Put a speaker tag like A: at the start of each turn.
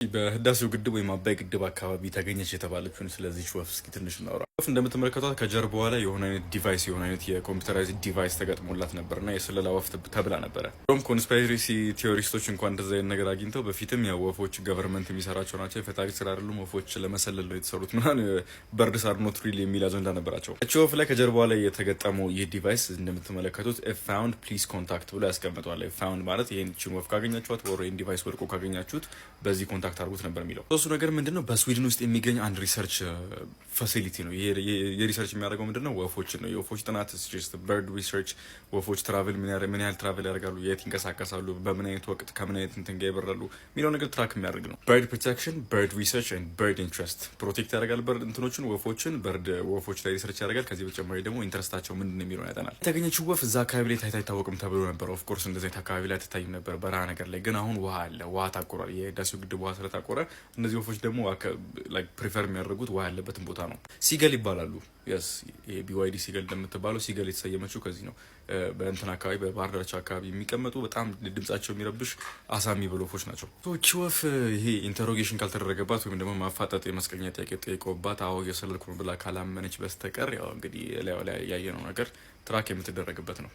A: በህዳሴው ግድብ ወይም አባይ ግድብ አካባቢ ተገኘች የተባለችውን ስለዚህ ወፍ እስኪ ትንሽ እናውራ። ወፍ እንደምትመለከቷት ከጀርባዋ ላይ የሆነ አይነት ዲቫይስ የሆነ አይነት የኮምፒውተራይዝድ ዲቫይስ ተገጥሞላት ነበርና የስለላ ወፍ ተብላ ነበረ። ም ኮንስፓይሬሲ ቲዮሪስቶች እንኳን እንደዛ አይነት ነገር አግኝተው በፊትም ያው ወፎች ገቨርንመንት የሚሰራቸው ናቸው፣ የፈጣሪ ስራ አይደሉም፣ ወፎች ለመሰለል ነው የተሰሩት ምናምን በርድስ አር ኖት ሪል የሚል አጀንዳ ነበራቸው። እቺ ወፍ ላይ ከጀርባዋ ላይ የተገጠመው ይህ ዲቫይስ እንደምትመለከቱት ፋውንድ ፕሊዝ ኮንታክት ብሎ ያስቀምጠዋል። ፋውንድ ማለት ይህችን ወፍ ካገኛችኋት ወር ይህን ዲቫይስ ወድቆ ካገኛችሁት በዚህ ኮንታክት አድርጉት ነበር የሚለው። ሶስቱ ነገር ምንድነው? በስዊድን ውስጥ የሚገኝ አንድ ሪሰርች ፋሲሊቲ ነው። የሪሰርች የሚያደርገው ምንድነው? ወፎችን ነው። የወፎች ጥናት በርድ ሪሰርች። ወፎች ትራቭል ምን ያህል ትራቭል ያደርጋሉ፣ የት ይንቀሳቀሳሉ፣ በምን አይነት ወቅት ከምን አይነት እንትን ጋር ይበራሉ የሚለው ነገር ትራክ የሚያደርግ ነው። በርድ ፕሮቴክሽን፣ በርድ ሪሰርች ኤንድ በርድ ኢንትረስት ፕሮቴክት ያደርጋል። በርድ እንትኖችን ወፎችን በርድ ወፎች ላይ ሪሰርች ያደርጋል። ከዚህ በተጨማሪ ደግሞ ኢንትረስታቸው ምንድን ነው የሚለውን ያጠናል። የተገኘችው ወፍ እዛ አካባቢ ላይ ታይታ አይታወቅም ተብሎ ነበር። ኦፍኮርስ እንደዚህ አካባቢ ላይ አትታይም ነበር በረሃ ነገር ላይ። ግን አሁን ውሃ አለ። ውሃ ታቆራል። የህዳሴው ግድብ ውሃ ስለታቆረ እነዚህ ወፎች ደግሞ ፕሪፈር የሚያደርጉት ውሃ ያለበትን ቦታ ነው። ሲገል ይባላሉ። ስ ቢዋይዲ ሲገል እንደምትባለው ሲገል የተሰየመችው ከዚህ ነው። በእንትን አካባቢ በባህር ዳርቻ አካባቢ የሚቀመጡ በጣም ድምጻቸው የሚረብሽ አሳ የሚበሉ ወፎች ናቸው። እቺ ወፍ ይሄ ኢንተሮጌሽን ካልተደረገባት ወይም ደግሞ ማፋጠጥ የመስቀለኛ ጥያቄ ጠይቀውባት አዎ የሰለልኩ ብላ ካላመነች በስተቀር ያው እንግዲህ ላይ ያየነው ነገር ትራክ የምትደረግበት ነው።